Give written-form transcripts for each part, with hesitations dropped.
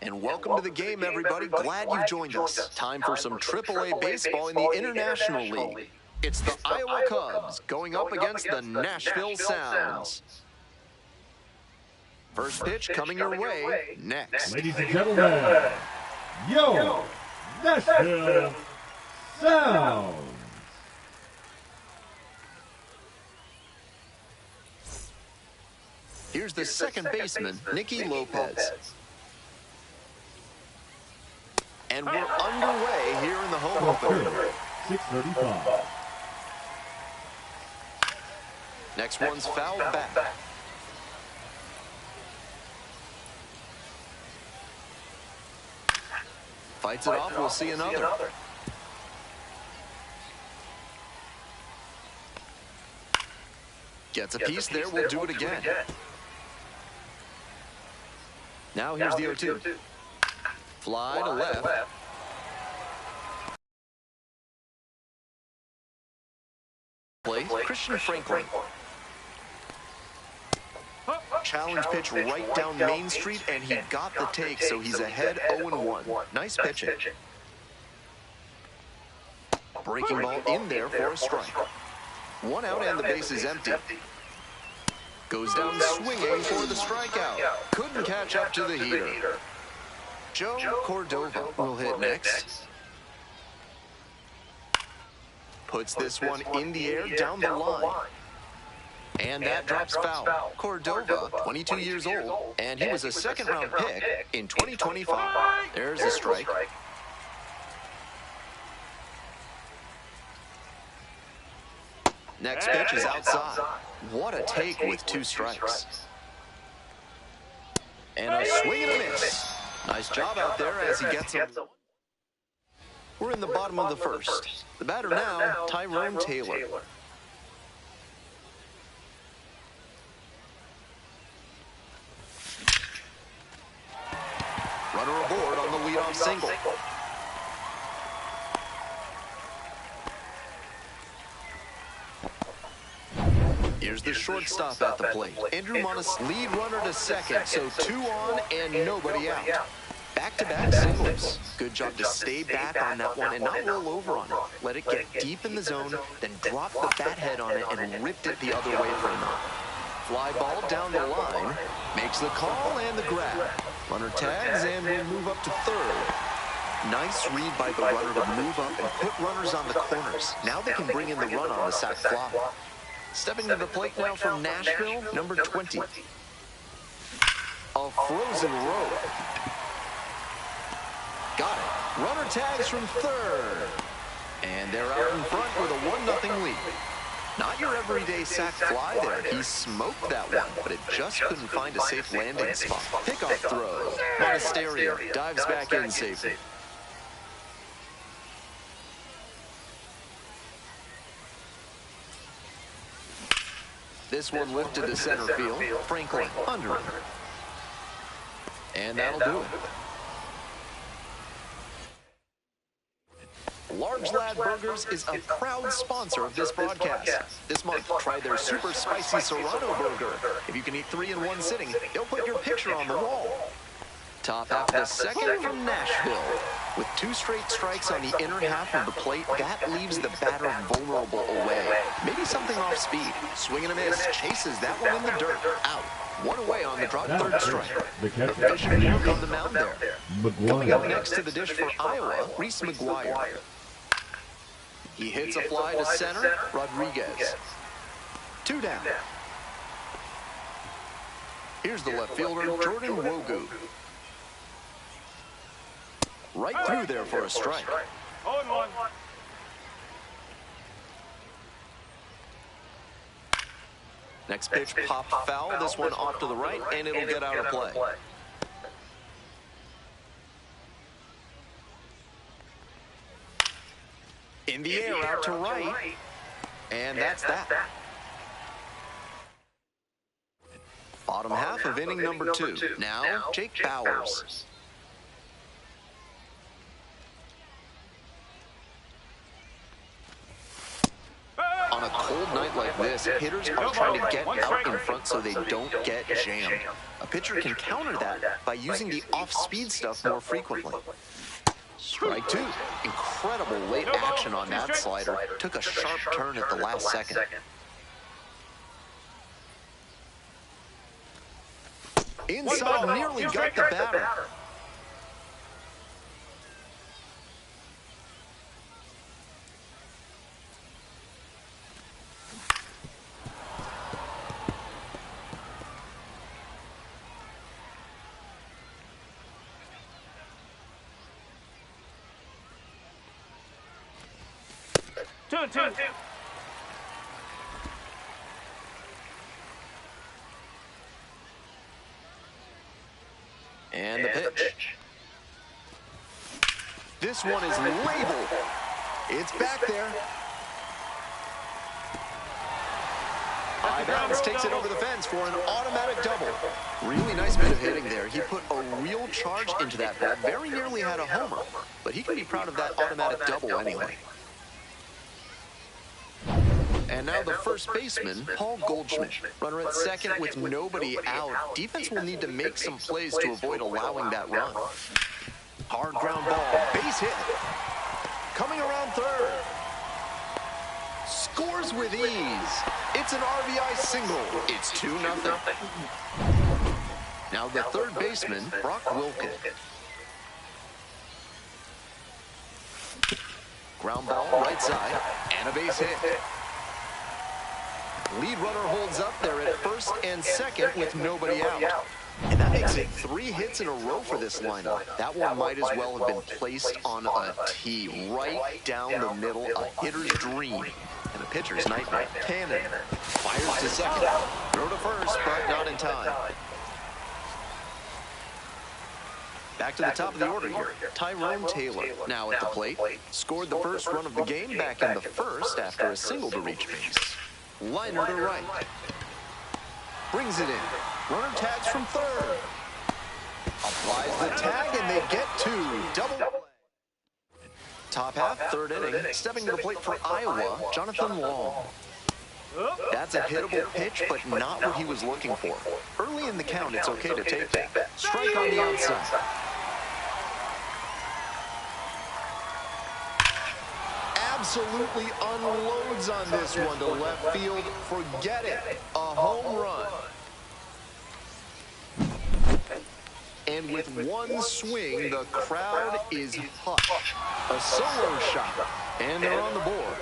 And welcome to the game, everybody. Glad you've joined us. Time for some AAA baseball in the International League. It's the Iowa Cubs going up against the Nashville Sounds. First pitch coming your way next. Ladies and gentlemen, yo, Nashville Sounds. Here's the second baseman, Nicky Lopez. And we're underway here in the home opener. 6:35. Next one's fouled back. Fights it off, we'll see another. Gets a piece there, we'll do it again. Now here's the 0-2. Fly to left. Play, Christian Franklin. Challenge pitch right down Main Street, and he got the take, so he's ahead 0-1. Nice pitching. Breaking ball in there for a strike. One out and the base is empty. Goes down swinging for the strikeout. Couldn't catch up to the heater. Joe Cordova will hit next. Puts this one in the air down the line. And that drops foul. Cordova, 22 years old, and he was a second-round pick in 2025. There's a strike. Next pitch is outside. What a take with 2 strikes. And a swing and a miss. Nice job out there as he gets him. We're in the bottom of the first. The batter now, Tyrone Taylor. Runner aboard on the leadoff single. Here's the shortstop at the plate. Andrew Monas, lead runner to second, so 2 on and nobody out. Back-to-back singles. Good job to stay back on that one and not roll over on it. Let it get deep in the zone, then drop the bat head on it and ripped it the other way for him. Fly ball down the line, makes the call and the grab. Runner tags and will move up to third. Nice read by the runner to move up and put runners on the corners. Now they can bring in the run on the sac fly. Stepping to the plate now from Nashville, number 20. A frozen row. Got it. Runner tags from third. And they're out in front with a 1-0 lead. Not your everyday sac fly there. He smoked that one, but it just couldn't find a safe landing spot. Pickoff throw. Monasterio dives back in safely. This one lifted to center field. Franklin under it. And that'll do it. Large Lad Burgers is a proud sponsor of this broadcast. This month, try their super spicy Serrano burger. If you can eat 3 in one sitting, they'll put your picture on the wall. Top half of the second from Nashville. With 2 straight strikes on the inner half of the plate, that leaves the batter vulnerable away. Maybe something off speed. Swing and a miss, chases that one in the dirt. Out. 1 away on the drop, third strike. Efficient work on the mound there. Coming up next to the dish for Iowa, Reese McGuire. He hits a fly to center, Rodriguez. 2 down. Here's the left fielder, Jordan Wogu. Right through there for a strike. 0-1. Next pitch popped foul. This one off to the right, and it'll get out of play. In the air, out to right, and that's that. Bottom half of inning number 2. Now, Jake Bauers. On a cold night like this, hitters are trying to get out in front so they don't get jammed. A pitcher can counter that by using the off-speed stuff more frequently. Strike 2. Incredible late action on that slider. Took a sharp turn at the last second. Inside, nearly got the batter. Two. And the pitch. This one is labeled. It's back there. High bounce takes it over the fence for an automatic double. Really nice bit of hitting there. He put a real charge into that ball. Very nearly had a homer, but he can be proud of that automatic double anyway. And now the first baseman, Paul Goldschmidt. Runner at second with nobody out. Defense will need to make some plays to avoid allowing that run. Hard ground ball, base hit. Coming around third. Scores with ease. It's an RBI single. It's 2-0. Now the third baseman, Brock Wilken. Ground ball, right side, and a base hit. Lead runner holds up there at first and second with nobody out. And that makes it 3 hits in a row for this lineup. That one might as well have been placed on a tee right down the middle, a hitter's dream. And the pitcher's nightmare. Cannon fires to second. Throw to first, but not in time. Back to the top of the order here. Tyrone Taylor now at the plate. Scored the first run of the game back in the first after a single to reach base. Liner to right. Brings it in. Runner tags from third. Applies the tag, and they get 2. Double play. Top half, third inning. Stepping to the plate for Iowa, Jonathan Long. That's a hittable pitch, but not what he was looking for. Early in the count, it's okay to take that. Strike on the outside. Absolutely unloads on this one to left field. Forget it. A home run. And with one swing, the crowd is hushed. A solo shot, and they're on the board.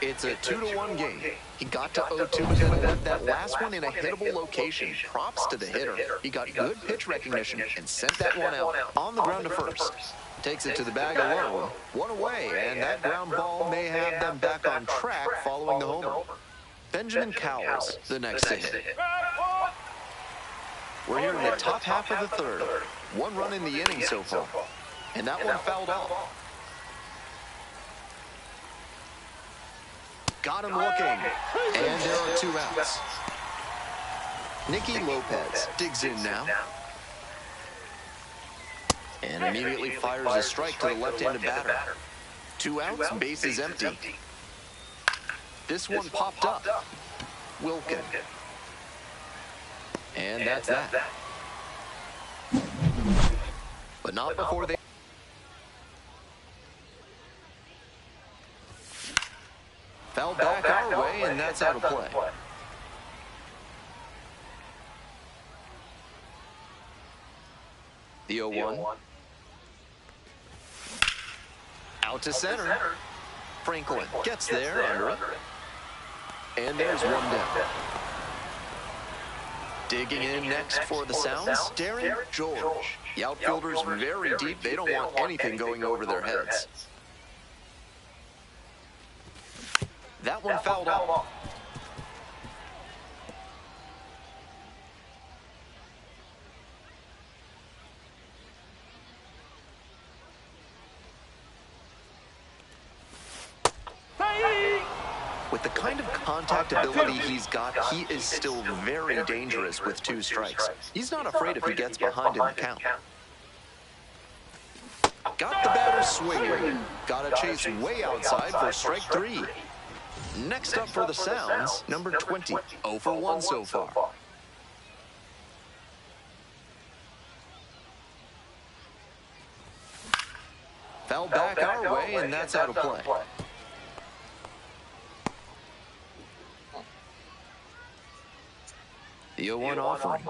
It's a 2-1 game. He got to 0-2, but then left that last one in a hittable location. Props to the hitter. He got good pitch recognition and sent that one out on the ground to first. Takes it to the bag alone. One away, and that ground ball may have them back on track following the homer. Benjamin Cowles, the next to hit. We're here in the top half of the third. 1 run in the inning so far. And that one fouled off. Got him looking. And there are 2 outs. Nicky Lopez digs in now. And immediately fires a strike to the left-handed batter. 2 outs, base is empty. This one popped up. Wilken. And that's that. But not before they... Foul back our way, and that's out of play. The 0-1. Out to center. Franklin gets there under it. And there's 1 down. Digging in next for the Sounds, Darren George. The outfielder's very deep. They don't want anything going over their heads. That one fouled off. With the kind of contact ability he's got, he is still very dangerous with 2 strikes. He's not afraid if he gets behind in the count. Got the batter swinging. Got a chase way outside for strike 3. Next up for the Sounds, number 20. 0 for 1 so far. Foul back our way, and that's out of play. The 0-1 offering.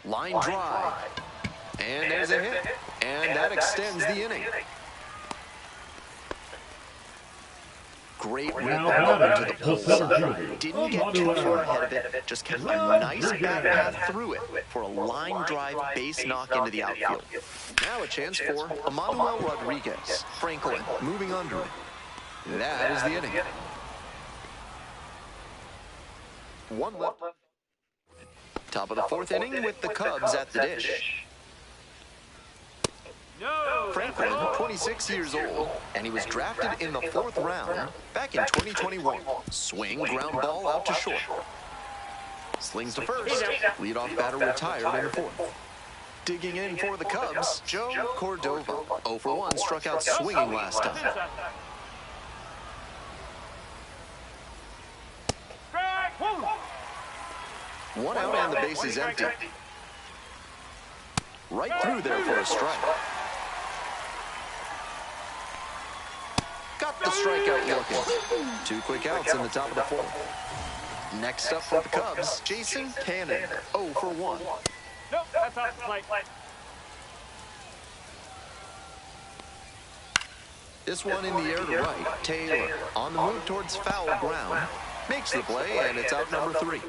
Line drive. And there's a hit. And that extends the inning. Great rip out to the pull side. Didn't get too far ahead of it. Just kept a nice back path through it for a line drive base knock into the outfield. Now a chance for Emmanuel Rodriguez. Franklin moving under it. That is the inning. 1 left. Top of the 4th inning with the Cubs at the dish. Franklin, 26 years old, and he was drafted in the 4th round back in 2021. Swing, ground ball out to short. Slings to first. Leadoff batter retired in the 4th. Digging in for the Cubs, Joe Cordova. 0 for 1, struck out swinging last time. One out and the base is empty. Right through there for a strike. Got the strikeout looking. 2 quick outs in the top of the 4th. Next up for the Cubs, Jason Cannon. 0 for 1. Nope, that's off the plate. This one in the air to right. Taylor on the move towards foul ground. Makes the play, and it's out number 3.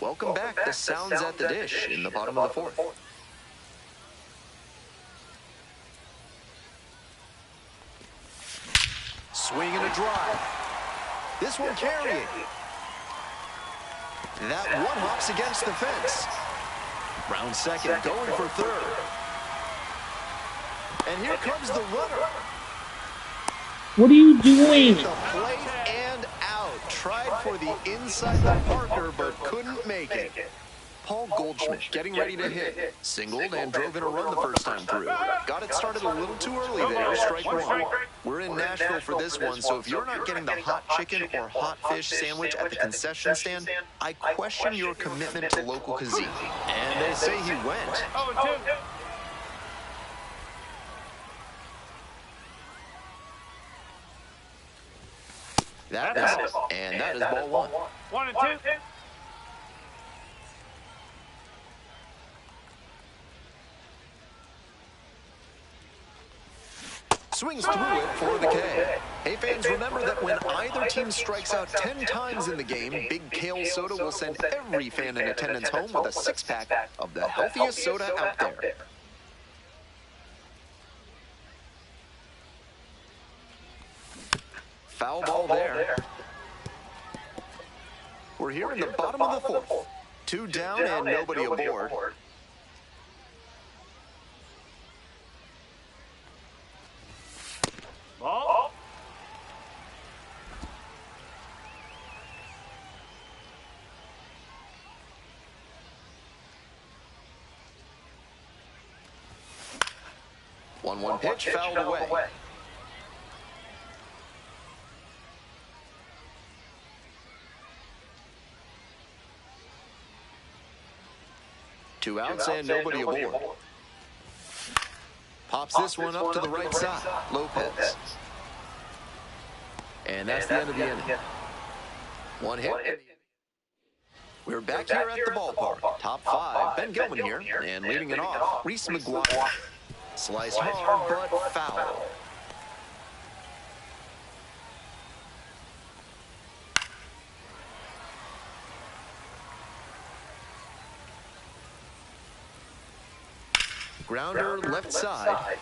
Welcome back. The Sounds at the dish in the bottom of the 4th. Swing and a drive. This one carrying. That one hops against the fence. Round second, going for 3rd. And here comes the runner. What are you doing? The plate and out. Tried for the inside the Parker, but couldn't make it. Paul Goldschmidt getting ready to hit. Singled and drove in a run the first time through. Got it started a little too early there. Strike 1. We're in Nashville for this one, so if you're not getting the hot chicken or hot fish sandwich at the concession stand, I question your commitment to local cuisine. And they say he went. That is, and that is ball 1. 1 and 2. Swings through it for the K. Hey fans, remember that when either team strikes out 10 times in the game, Big Kale Soda will send every fan in attendance home with a 6-pack of the healthiest soda out there. Foul ball there. We're here in the bottom of the 4th. 2 down and nobody aboard. Ball. One pitch, fouled away. Two outs and nobody aboard. Pops this one up to the right side. Lopez. And that's the end of the inning. One hit. We're back here at the ballpark. Top 5. Ben Gilman here. And leading it off, Reese McGuire. Sliced hard, but foul. Grounder left side.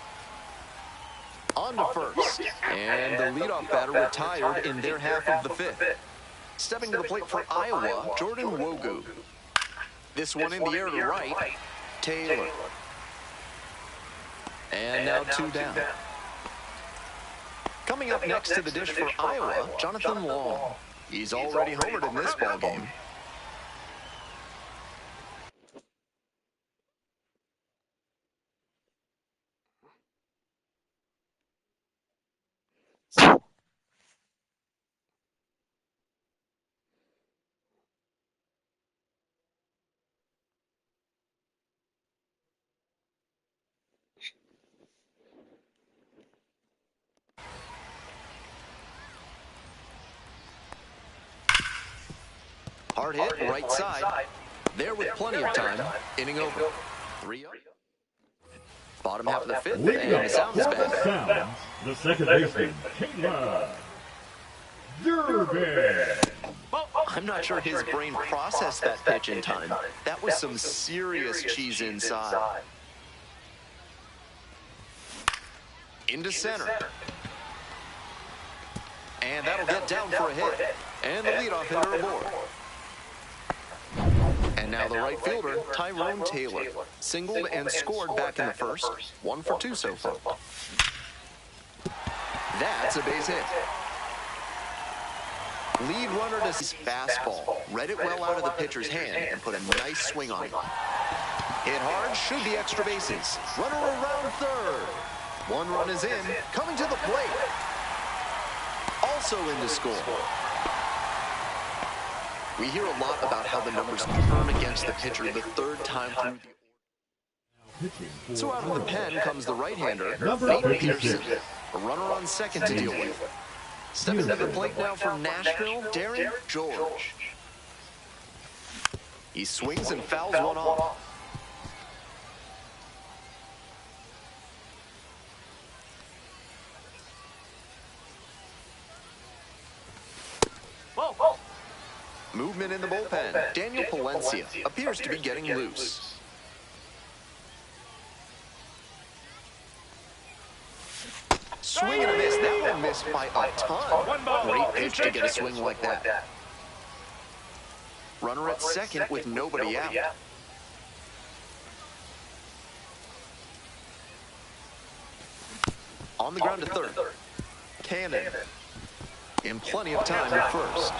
On to first. And the leadoff batter retired in their half of the 5th. Stepping to the plate for Iowa, Jordan Wogu. This one in the air to right. Taylor. And now 2 down. Coming up next to the dish for Iowa, Jonathan Long. He's already homered in this ballgame. Hard hit, right side. There with plenty of time. Inning over. 3-0. Bottom half of the fifth, and the sound is back. The second baseman, Kayla Durbin. I'm not sure his brain processed that pitch in time. That was some serious cheese inside. Into center. And that'll get down for a hit. And the leadoff hitter aboard. And now the right fielder, Tyrone Taylor, singled and scored back in the first. 1 for 2 so far. That's a base hit. Lead runner to his fastball. Read it well out of the pitcher's hand and put a nice swing on it. Hit hard, should be extra bases. Runner around third. 1 run is in, coming to the plate. Also in to score. We hear a lot about how the numbers turn against the pitcher the third time through the... So out of the pen comes the right-hander, Nate Pearson. A runner on second to deal with. Stepping to the plate now for Nashville, Darren George. He swings and fouls one off. Movement in the bullpen. Daniel Palencia appears to be getting loose. Swing and a miss. That one missed by a ton. Great pitch to get a swing like that. Runner at second with nobody out. On the ground to third. Cannon. In plenty of time at first.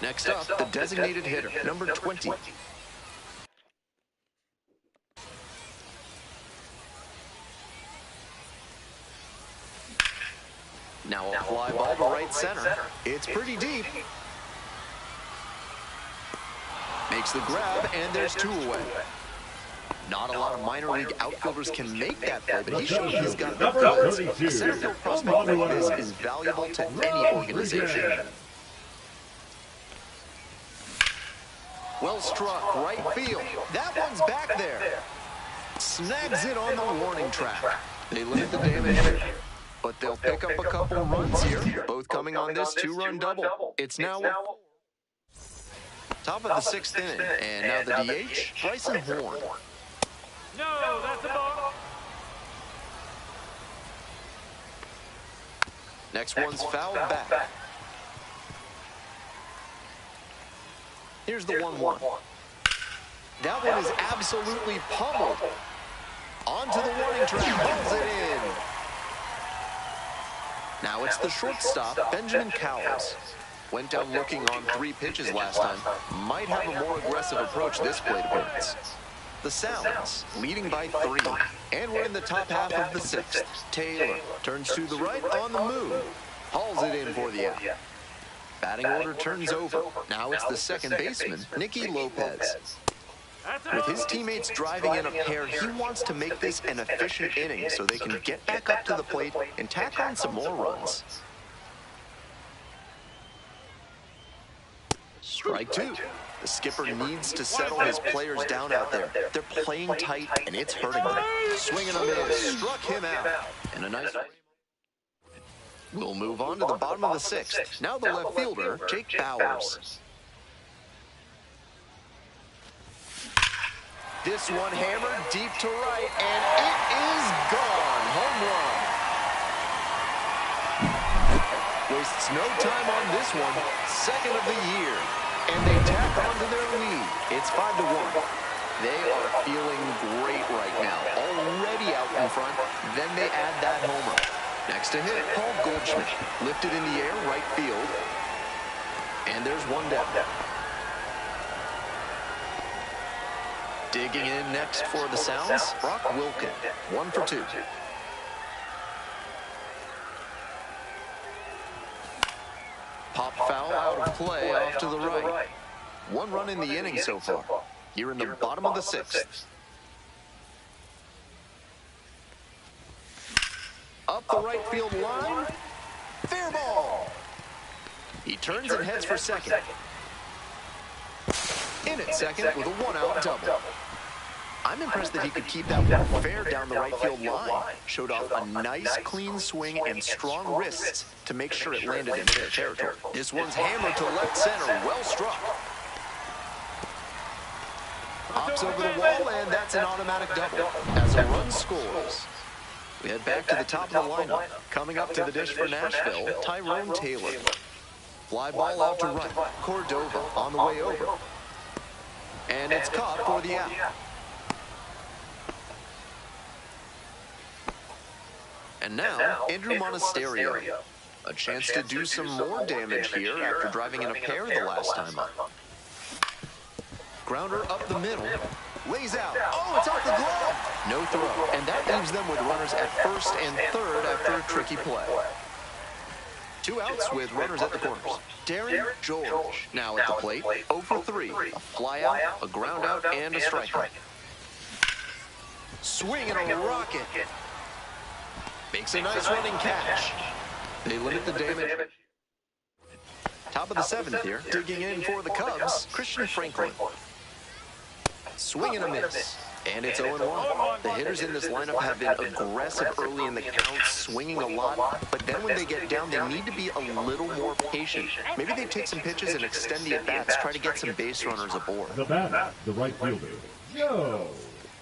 Next up, the designated hitter, number 20. Now a fly ball to right center. It's pretty deep. Makes the grab, and there's 2 away. Not a lot of minor league outfielders can make that play, but he showed he's got the goods. A center field prospect like this is valuable to any organization. Well struck, right field. That one's back there. Snags it on the warning track. They limit the damage here, but they'll pick up a couple runs here, both coming on this 2-run double. It's now top of the 6th inning, and now the DH, Bryson Horn. No, that's a ball. Next one's fouled back. Here's the 1-1. That one is absolutely pummeled. Onto the warning track, pulls it in. Now it's the shortstop, Benjamin Cowles. Went down looking on 3 pitches last time. Might have a more aggressive approach this plate appearance. The Sounds, leading by 3. And we're in the top half of the 6th. Taylor turns to the right on the move. Hauls it in for the out. Batting order turns over. Now it's the second baseman, Nicky Lopez. With his teammates driving in a pair, he wants to make this an efficient inning so they can get back up to the plate and tack on some more runs. Strike 2. The skipper needs to settle his players down out there. They're playing tight, and it's hurting them. Swing and a miss. Struck him out. And a nice... We'll move on to the bottom of the 6th. Now the left fielder, Jake Bowers. This one hammered deep to right, and it is gone. Home run. Wastes no time on this one. Second of the year. And they tack on to their lead. It's 5-1. They are feeling great right now. Already out in front. Then they add that homer. Next to hit, Paul Goldschmidt. Lifted in the air, right field. And there's one down. Digging in next for the Sounds, Brock Wilken. 1 for 2. Pop foul out of play off to the right. 1 run in the inning so far. Here in the bottom of the 6th. Up the right field line. Fair ball. He turns and heads for second. In at second with a 1-out double. I'm impressed that he could keep that one fair down the right field line. Showed off a nice clean swing and strong wrists to make sure it landed in fair territory. This one's hammered to left center. Well struck. Hops over the wall, and that's an automatic double as a run scores. We head back to the top of the lineup. Coming up to the dish for Nashville, Tyrone Taylor. Fly ball out to right. Cordova on the way over. And it's caught for the out. And now, Andrew Monasterio. A chance to do some more damage here after driving in a pair the last time up. Grounder up the middle. Lays out. Oh, it's off the glove. No throw. And that leaves them with runners at first and third after a tricky play. 2 outs with runners at the corners. Darren George now at the plate. 0 for 3. A fly out, a ground out, and a strikeout. Swing and a rocket. Makes a nice running catch. They limit the damage. Top of the 7th here. Digging in for the Cubs, Christian Franklin. Swing and a miss. And it's 0-1. The hitters in this lineup have been aggressive early in the count, swinging a lot. But then when they get down, they need to be a little more patient. Maybe they take some pitches and extend the at-bats, try to get some base runners aboard. The batter, the right fielder, Joe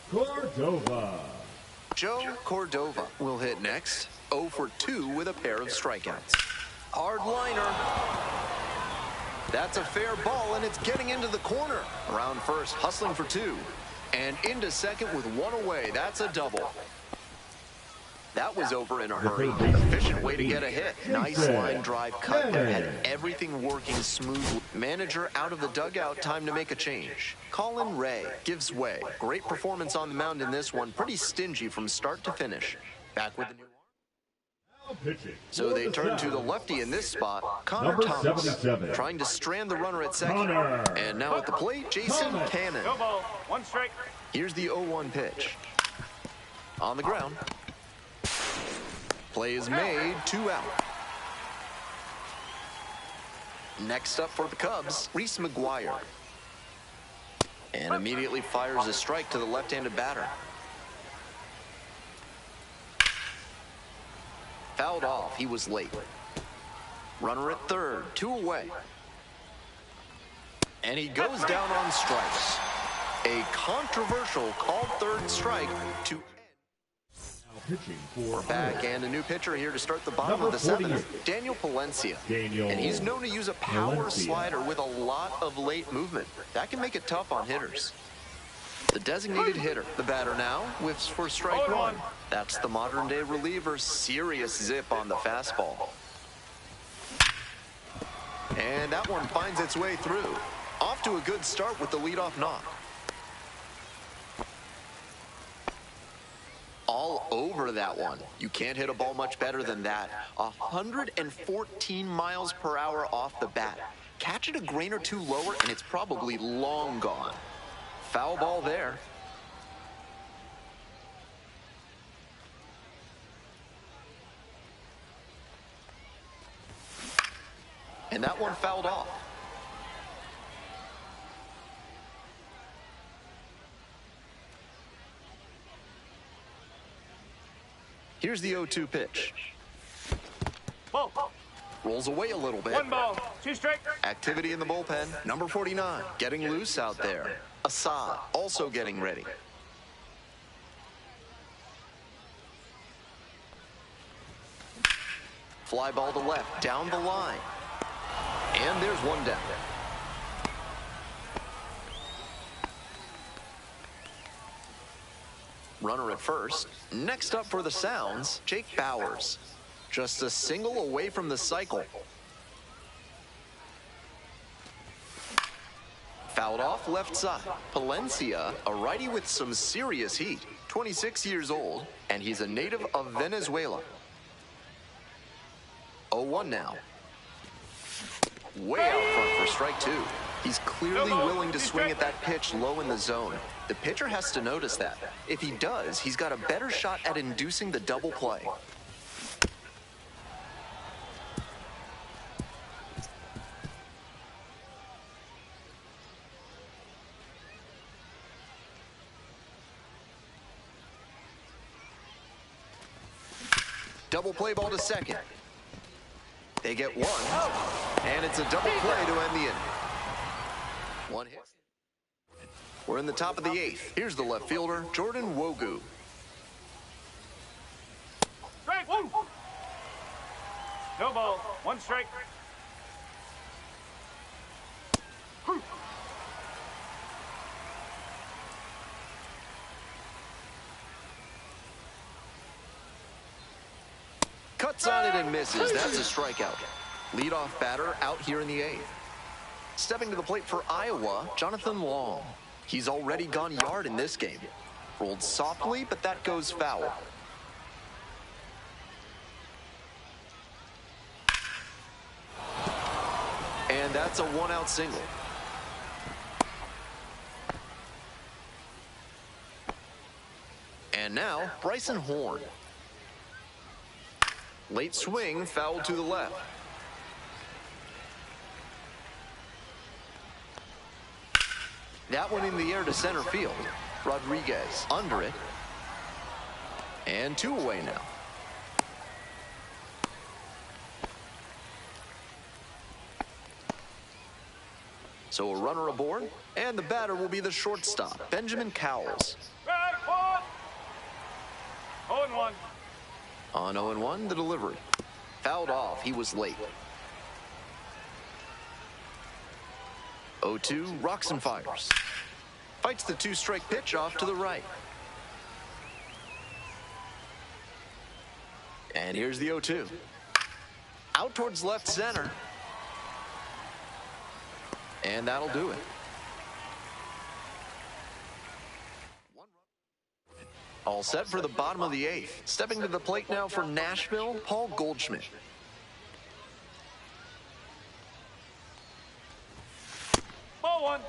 Cordova. Joe Cordova will hit next. 0 for 2 with a pair of strikeouts. Hard liner. That's a fair ball, and it's getting into the corner. Around first, hustling for 2. And into second with 1 away. That's a double. That was over in a hurry. Efficient way to get a hit. Nice line drive cut that had everything working smoothly. Manager out of the dugout, time to make a change. Colin Ray gives way. Great performance on the mound in this one. Pretty stingy from start to finish. Back with the new arm. So they turn to the lefty in this spot, Connor Thomas, 77. trying to strand the runner at second. And now at the plate, Jason Cannon. No ball. 1 strike. Here's the 0-1 pitch. On the ground. Play is made, 2 out. Next up for the Cubs, Reese McGuire. And immediately fires a strike to the left-handed batter. Fouled off, he was late. Runner at third, 2 away. And he goes down on strikes. A controversial called third strike to Pitching for back, and a new pitcher here to start the bottom of the 7th, Daniel Palencia. And he's known to use a power slider with a lot of late movement. That can make it tough on hitters. The designated hitter, the batter now, whiffs for strike 1. That's the modern-day reliever, serious zip on the fastball. And that one finds its way through. Off to a good start with the leadoff knock. All over that one. You can't hit a ball much better than that. 114 miles per hour off the bat. Catch it a grain or 2 lower, and it's probably long gone. Foul ball there. And that one fouled off. Here's the 0-2 pitch. Ball. Rolls away a little bit. 1 ball. 2 strike. Activity in the bullpen. Number 49, getting loose out there. Assad also getting ready. Fly ball to left, down the line. And there's one down. Runner at first. Next up for the Sounds, Jake Bauers. Just a single away from the cycle. Fouled off left side. Palencia, a righty with some serious heat. 26 years old, and he's a native of Venezuela. 0-1 now. Way out front for strike two. He's clearly willing to swing at that pitch low in the zone. The pitcher has to notice that. If he does, he's got a better shot at inducing the double play. Double play ball to second. They get one, and it's a double play to end the inning. One hit. We're in the top of the eighth. Here's the left fielder, Jordan Wogu. Strike, woo! No ball, one strike. Cuts on it and misses. That's a strikeout. Leadoff batter out here in the eighth. Stepping to the plate for Iowa, Jonathan Long. He's already gone yard in this game. Rolled softly, but that goes foul. And that's a one-out single. And now, Bryson Horn. Late swing, foul to the left. That one in the air to center field. Rodriguez under it. And two away now. So a runner aboard, and the batter will be the shortstop, Benjamin Cowles. Strike, one! 0-1. On 0-1, the delivery. Fouled off, he was late. 0-2, rocks and fires. Fights the two-strike pitch off to the right. And here's the 0-2. Out towards left center. And that'll do it. All set for the bottom of the eighth. Stepping to the plate now for Nashville, Paul Goldschmidt. Ball one.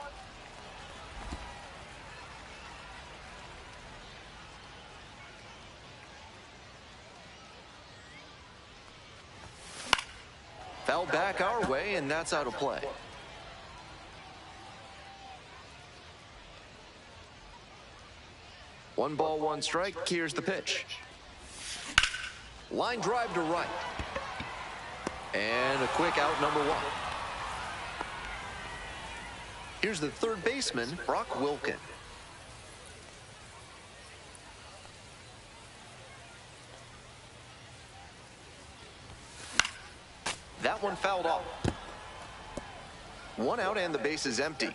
Foul back our way, and that's out of play. One ball, one strike. Here's the pitch. Line drive to right. And a quick out, number one. Here's the third baseman, Brock Wilken. That one fouled off. One out and the base is empty.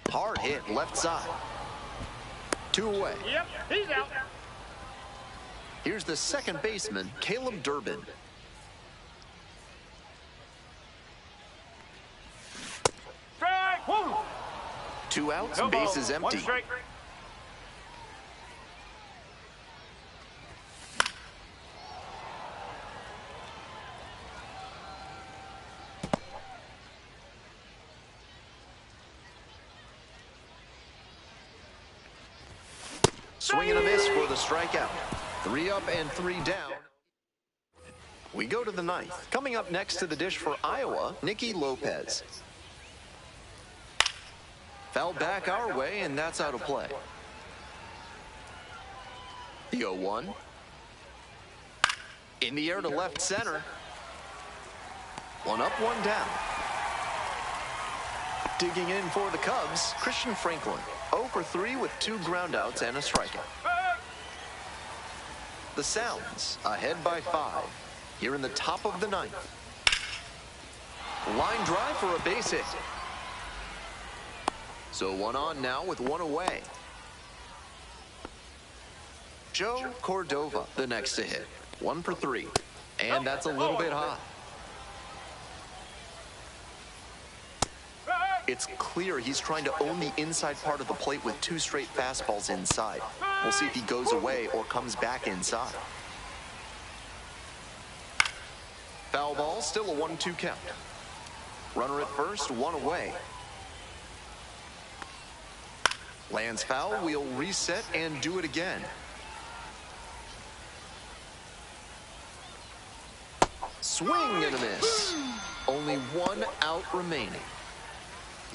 Hard hit left side. Two away. Yep, he's out. Here's the second baseman, Caleb Durbin. Strike, woo! Two outs, No base ball, is empty. one strike. Swing and a miss for the strikeout. 3 up and 3 down. We go to the ninth. Coming up next to the dish for Iowa, Nicky Lopez. Foul back our way, and that's out of play. The 0-1. In the air to left center. One up, one down. Digging in for the Cubs, Christian Franklin. 0 for 3 with 2 groundouts and a strikeout. The Sounds ahead by 5 here in the top of the ninth. Line drive for a base hit. So 1 on now with 1 away. Joe Cordova, the next to hit. 1 for 3. And that's a little bit hot. It's clear he's trying to own the inside part of the plate with 2 straight fastballs inside. We'll see if he goes away or comes back inside. Foul ball, still a 1-2 count. Runner at first, 1 away. Lands foul, we'll reset and do it again. Swing and a miss. Only 1 out remaining.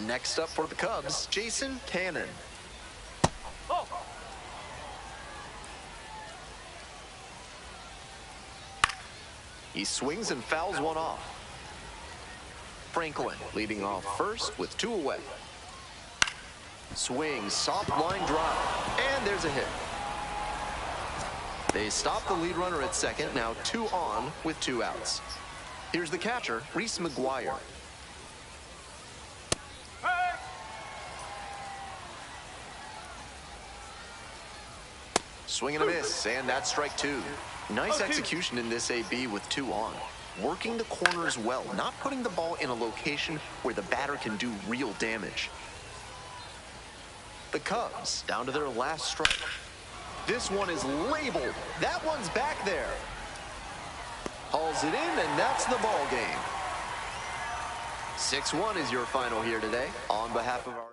Next up for the Cubs, Jason Cannon. He swings and fouls 1 off. Franklin leading off first with 2 away. Swing, soft line drive, and there's a hit. They stop the lead runner at second, now 2 on with 2 outs. Here's the catcher, Reese McGuire. Swing and a miss, and that's strike 2. Nice execution in this AB with 2 on. Working the corners well, not putting the ball in a location where the batter can do real damage. The Cubs down to their last strike. This one is labeled. That one's back there. Hauls it in, and that's the ball game. 6-1 is your final here today. On behalf of our